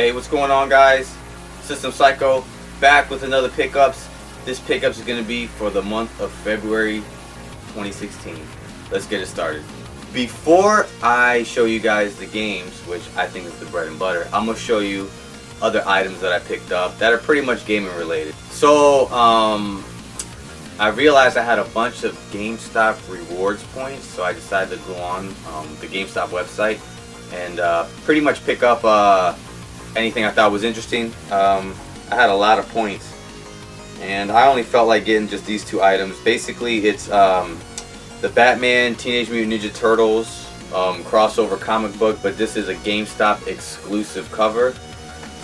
Hey, what's going on, guys? System Psycho back with another pickups. This pickups is going to be for the month of February 2016. Let's get it started. Before I show you guys the games, which I think is the bread and butter, I'm going to show you other items that I picked up that are pretty much gaming related. So, I realized I had a bunch of GameStop rewards points, so I decided to go on the GameStop website and pretty much pick up anything I thought was interesting. I had a lot of points, and I only felt like getting just these two items. Basically, it's the Batman Teenage Mutant Ninja Turtles crossover comic book, but this is a GameStop exclusive cover,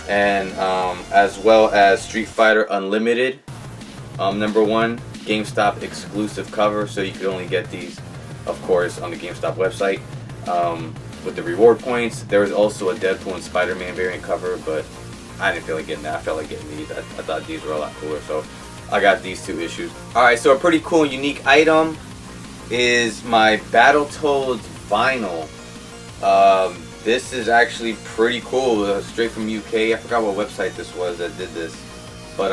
and as well as Street Fighter Unlimited #1 GameStop exclusive cover. So you could only get these, of course, on the GameStop website with the reward points. There was also a Deadpool and Spider-Man variant cover, but I didn't feel like getting that. I felt like getting these. I thought these were a lot cooler, so I got these two issues. Alright, so a pretty cool unique item is my Battletoads vinyl. This is actually pretty cool, straight from UK. I forgot what website this was that did this, but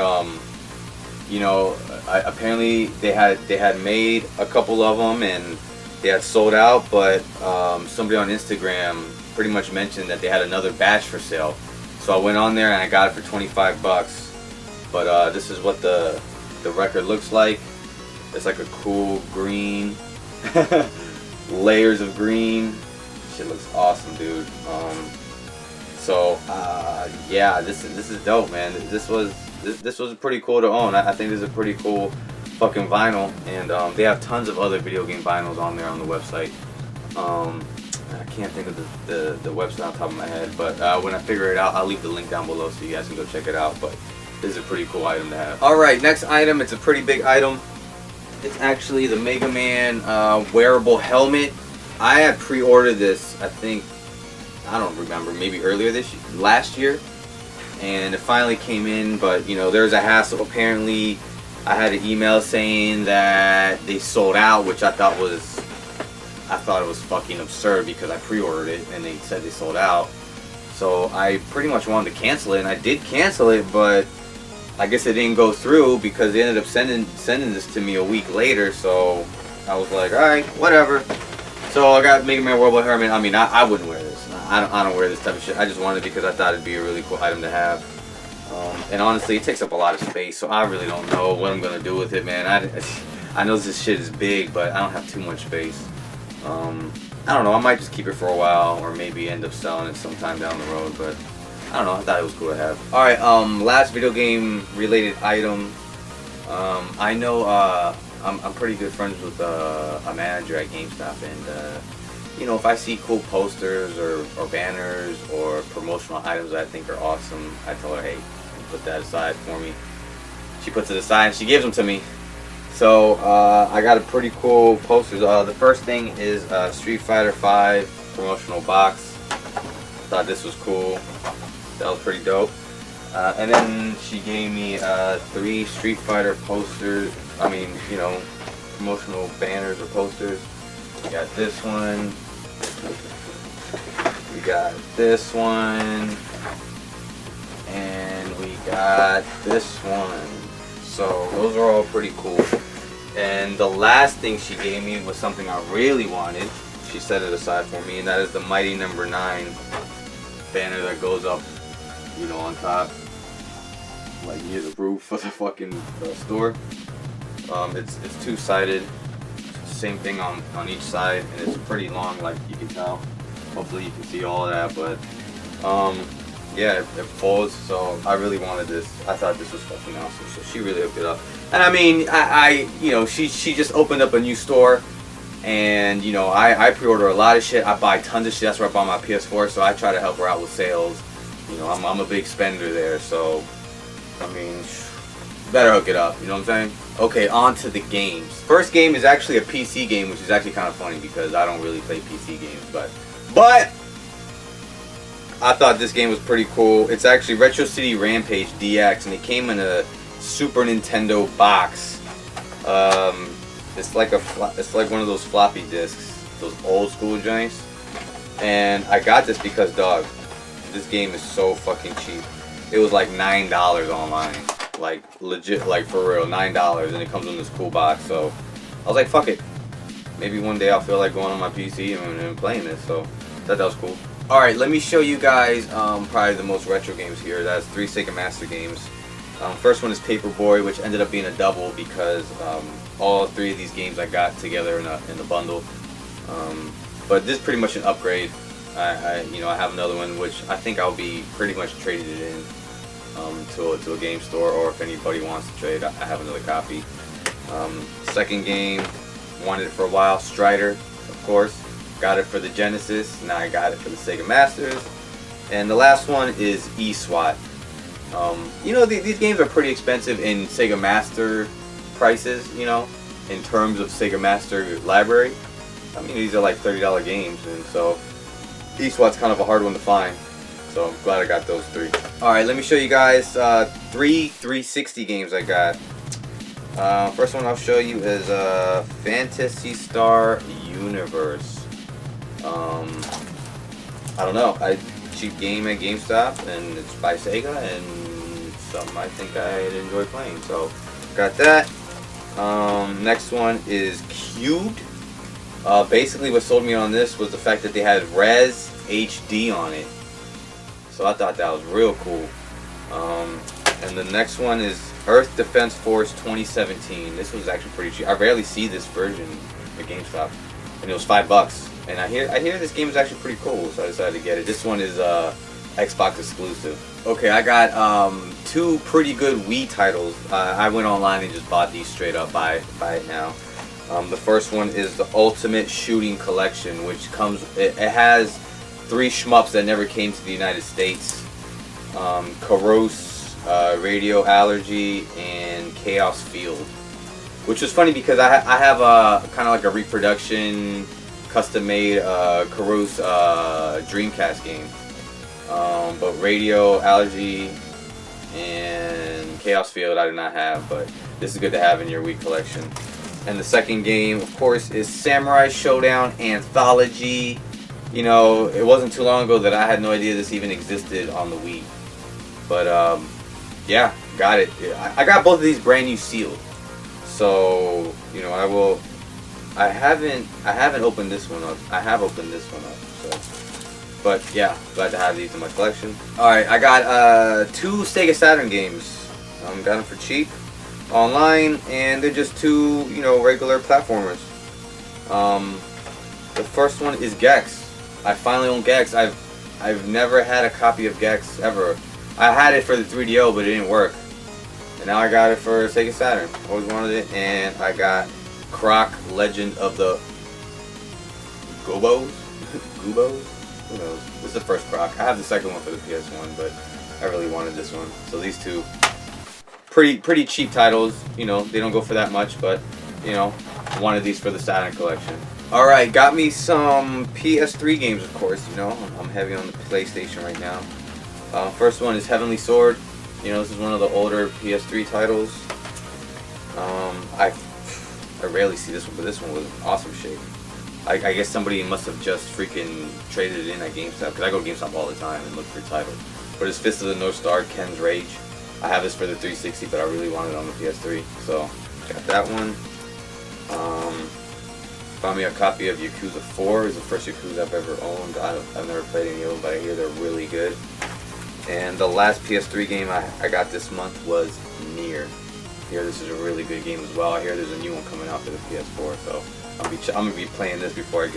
you know, apparently they had made a couple of them and they had sold out, but somebody on Instagram pretty much mentioned that they had another batch for sale. So I went on there and I got it for 25 bucks. But this is what the record looks like. It's like a cool green, layers of green. Shit looks awesome, dude. Yeah, this is dope, man. This was pretty cool to own. I think this is a pretty cool fucking vinyl, and they have tons of other video game vinyls on there on the website. I can't think of the website on top of my head, but when I figure it out, I'll leave the link down below so you guys can go check it out. But this is a pretty cool item to have. Alright, next item. It's a pretty big item. It's actually the Mega Man wearable helmet. I had pre-ordered this, I think, I don't remember, maybe earlier last year, and it finally came in. But you know, there's a hassle. Apparently I had an email saying that they sold out, which I thought it was fucking absurd because I pre-ordered it and they said they sold out. So I pretty much wanted to cancel it, and I did cancel it, but I guess it didn't go through because they ended up sending this to me a week later. So I was like, alright, whatever. So I got Mega Man wearable helmet. I mean, I wouldn't wear this. I don't wear this type of shit. I just wanted it because I thought it'd be a really cool item to have. And honestly, it takes up a lot of space, so I really don't know what I'm gonna do with it, man. I know this shit is big, but I don't have too much space. I don't know. I might just keep it for a while, or maybe end up selling it sometime down the road. But I don't know. I thought it was cool to have. All right. Last video game related item. I know. I'm pretty good friends with a manager at GameStop, and you know, if I see cool posters or banners or promotional items that I think are awesome, I tell her, hey, put that aside for me. She puts it aside and she gives them to me. So I got a pretty cool posters. The first thing is Street Fighter 5 promotional box. Thought this was cool. That was pretty dope. And then she gave me 3 Street Fighter posters. I mean, you know, promotional banners or posters. We got this one. We got this one. And we got this one. So those are all pretty cool. And the last thing she gave me was something I really wanted. She set it aside for me, and that is the Mighty #9 banner that goes up, you know, on top, like near the roof of the fucking store. It's two-sided, same thing on each side, and it's pretty long, like you can tell. Hopefully you can see all of that, but yeah, it folds. So I really wanted this. I thought this was fucking awesome. So she really hooked it up. And I mean, I you know, she just opened up a new store, and you know, I pre-order a lot of shit. I buy tons of shit. That's where I bought my PS4. So I try to help her out with sales. You know, I'm a big spender there. So I mean, better hook it up. You know what I'm saying? Okay, on to the games. First game is actually a PC game, which is actually kind of funny because I don't really play PC games, but I thought this game was pretty cool. It's actually Retro City Rampage DX, and it came in a Super Nintendo box. It's like one of those floppy disks, those old school joints. And I got this because, dog, this game is so fucking cheap. It was like $9 online, like legit, like for real, $9, and it comes in this cool box. So I was like, fuck it. Maybe one day I'll feel like going on my PC and playing this. So that was cool. All right, let me show you guys probably the most retro games here. That's 3 Sega Master games. First one is Paperboy, which ended up being a double because all 3 of these games I got together in the bundle. But this is pretty much an upgrade. I have another one which I think I'll be pretty much trading it in to a game store, or if anybody wants to trade, I have another copy. Second game, wanted it for a while, Strider, of course. Got it for the Genesis. Now I got it for the Sega Masters. And the last one is E-SWAT. These games are pretty expensive in Sega Master prices, in terms of Sega Master library. I mean, these are like $30 games, and so E-SWAT's kind of a hard one to find. So I'm glad I got those 3. Alright, let me show you guys 3 360 games I got. First one I'll show you is Phantasy Star Universe. I don't know. Cheap game at GameStop, and it's by Sega, and something I think I'd enjoy playing. So got that. Next one is Cubed. Basically, what sold me on this was the fact that they had Res HD on it. So I thought that was real cool. And the next one is Earth Defense Force 2017. This was actually pretty cheap. I rarely see this version at GameStop, and it was $5. And I hear this game is actually pretty cool, so I decided to get it. This one is Xbox exclusive. Okay, I got 2 pretty good Wii titles. I went online and just bought these straight up. Buy it now. The first one is the Ultimate Shooting Collection, which it has 3 shmups that never came to the United States. Corrose, Radio Allergy, and Chaos Field. Which was funny because I have kind of like a reproduction, custom-made Corrose Dreamcast game. But Radio Allergy and Chaos Field I do not have, but this is good to have in your Wii collection. And the second game, of course, is Samurai Showdown Anthology. It wasn't too long ago that I had no idea this even existed on the Wii. But yeah, got it. I got both of these brand new sealed. So I haven't opened this one up. I have opened this one up. So, but yeah, glad to have these in my collection. All right, I got 2 Sega Saturn games. Got them for cheap online, and they're just 2 regular platformers. The first one is Gex. I finally own Gex. I've never had a copy of Gex ever. I had it for the 3DO, but it didn't work. And now I got it for Sega Saturn. Always wanted it. And I got Croc Legend of the Gobos? Gubos? Who knows? This is the first Croc. I have the second one for the PS1, but I really wanted this one. So these 2 pretty cheap titles. They don't go for that much, but wanted these for the Saturn collection. Alright, got me some PS3 games, of course. I'm heavy on the PlayStation right now. First one is Heavenly Sword. This is one of the older PS3 titles. I rarely see this one, but this one was in awesome shape. I guess somebody must have just freaking traded it in at GameStop, because I go to GameStop all the time and look for titles. But it's Fist of the North Star, Ken's Rage. I have this for the 360, but I really wanted it on the PS3, so got that one. Found me a copy of Yakuza 4. It's the first Yakuza I've ever owned. I've never played any of them, but I hear they're really good. And the last PS3 game I got this month was Nier. This is a really good game as well. I hear there's a new one coming out for the PS4, so I'm gonna be playing this before I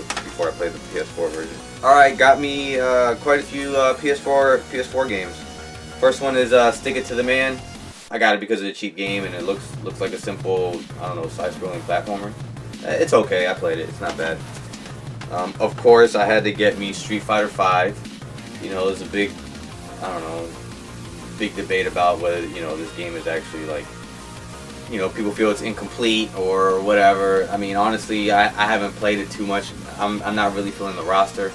play the PS4 version. All right, got me quite a few PS4 games. First one is Stick It to the Man. I got it because it's a cheap game and it looks like a simple, side-scrolling platformer. It's okay. I played it. It's not bad. Of course, I had to get me Street Fighter V. There's a big debate about whether this game is actually like people feel it's incomplete or whatever. I mean, honestly, I haven't played it too much. I'm not really feeling the roster.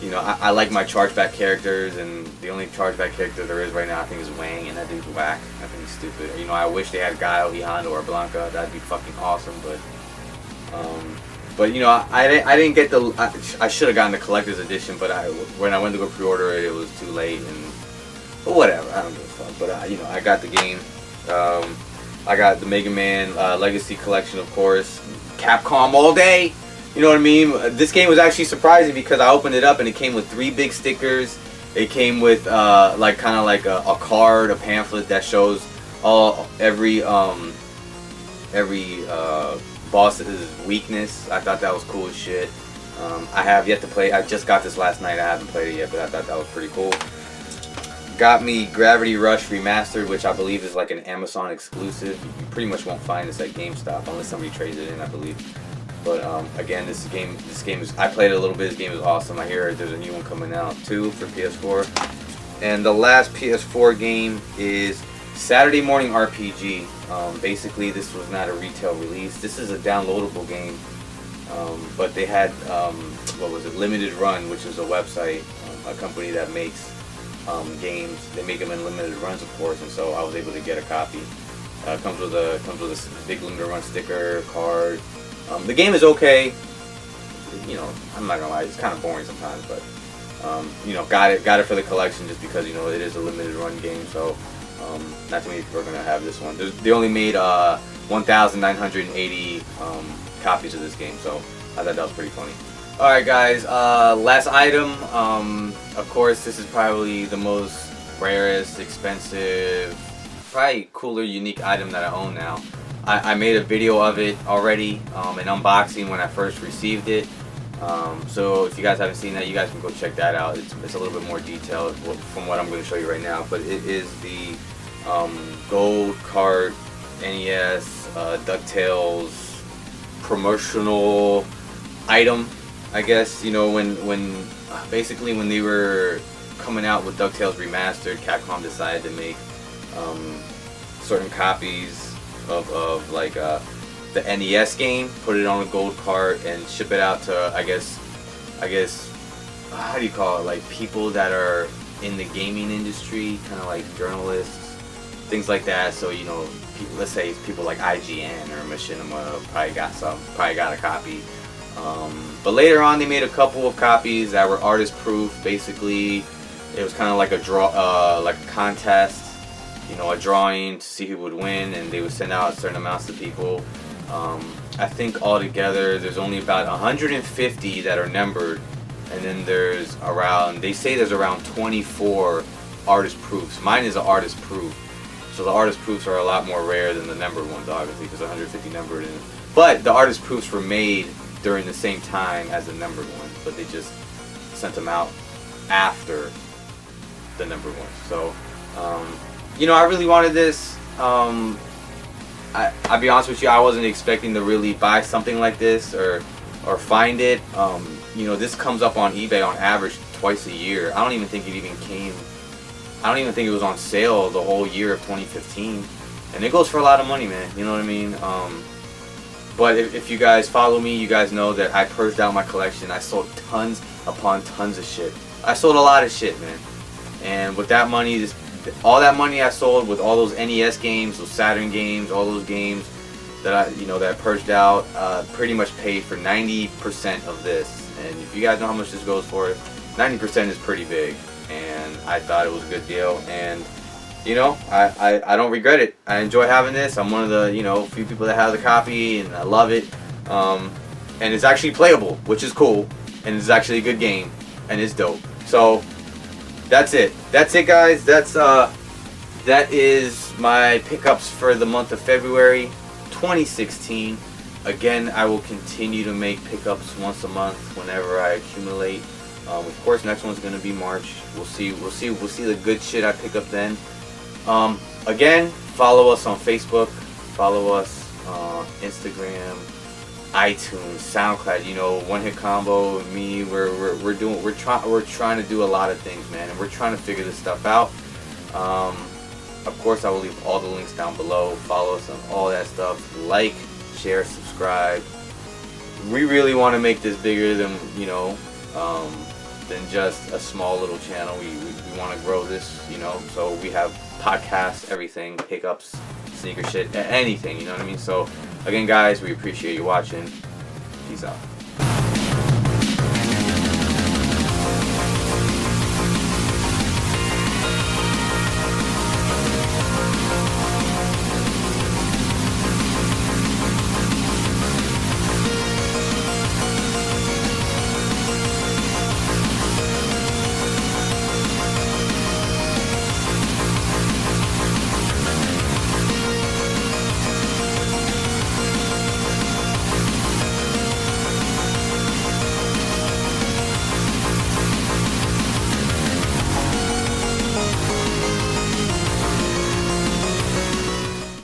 I like my chargeback characters, and the only chargeback character there is right now I think is Wang, and that dude's whack. I think he's stupid. I wish they had Guile, Hondo, or Blanca. That'd be fucking awesome, but But you know, I didn't get the. I should have gotten the collector's edition, but when I went to go pre-order it, it was too late, and but whatever. I don't give a fuck. But you know, I got the game. I got the Mega Man Legacy Collection, of course. Capcom all day. You know what I mean? This game was actually surprising because I opened it up and it came with 3 big stickers. It came with like kind of like a card, a pamphlet that shows every boss's weakness. I thought that was cool as shit. I have yet to play. I just got this last night. I haven't played it yet, but I thought that was pretty cool. Got me Gravity Rush Remastered, which I believe is like an Amazon exclusive. You pretty much won't find this at GameStop unless somebody trades it in, I believe. But again, this game is. I played it a little bit. This game is awesome. I hear there's a new one coming out too for PS4. And the last PS4 game is Saturday Morning RPG. Basically, this was not a retail release. This is a downloadable game. But they had what was it? Limited Run, which is a website, a company that makes games. They make them in limited runs, of course, and so I was able to get a copy. Comes with a big limited run sticker, card. The game is okay. You know, I'm not gonna lie, it's kind of boring sometimes, but you know, got it for the collection just because, you know, it is a limited run game. So not too many people are gonna have this one. They only made 1,980 copies of this game, so I thought that was pretty funny. Alright guys, last item. Of course, this is probably the most rarest, expensive, probably cooler, unique item that I own now. I made a video of it already, an unboxing when I first received it. So if you guys haven't seen that, you guys can go check that out. It's a little bit more detailed from what I'm going to show you right now. But it is the gold card NES DuckTales promotional item, I guess. You know, when basically when they were coming out with DuckTales Remastered, Capcom decided to make certain copies of like the NES game, put it on a gold cart and ship it out to I guess how do you call it, like people that are in the gaming industry, kind of like journalists, things like that. So you know, let's say people like IGN or Machinima probably got a copy. But later on, they made a couple of copies that were artist proof. Basically, it was kind of like a like a contest. You know, a drawing to see who would win, and they would send out certain amounts to people. I think altogether there's only about 150 that are numbered, and then there's around 24 artist proofs. Mine is an artist proof, so the artist proofs are a lot more rare than the numbered ones, obviously, because 150 numbered. But the artist proofs were made during the same time as the numbered ones, but they just sent them out after the numbered ones. So. You know, I really wanted this. I'll be honest with you, I wasn't expecting to really buy something like this or find it. You know, this comes up on eBay on average twice a year. I don't even think it was on sale the whole year of 2015. And it goes for a lot of money, man. You know what I mean? But if you guys follow me, you guys know that I purged out my collection. I sold tons upon tons of shit. I sold a lot of shit, man. And with that money, all that money I sold with all those NES games, those Saturn games, all those games that I purged out, pretty much paid for 90% of this. And if you guys know how much this goes for, 90% is pretty big. And I thought it was a good deal. And you know, I don't regret it. I enjoy having this. I'm one of the few people that have the copy, and I love it. And it's actually playable, which is cool. And it's actually a good game, and it's dope. So. That's it, guys. That is my pickups for the month of February 2016. Again, I will continue to make pickups once a month whenever I accumulate. Of course, next one's gonna be March. We'll see the good shit I pick up then. Again, follow us on Facebook, follow us on Instagram, iTunes, SoundCloud. You know, One Hit Combo, me, we're trying to do a lot of things, man, and we're trying to figure this stuff out. Of course, I will leave all the links down below. Follow us on all that stuff. Like, share, subscribe. We really want to make this bigger than than just a small little channel. We want to grow this, so we have podcasts, everything, pickups, sneaker shit, anything, you know what I mean? So again, guys, we appreciate you watching. Peace out.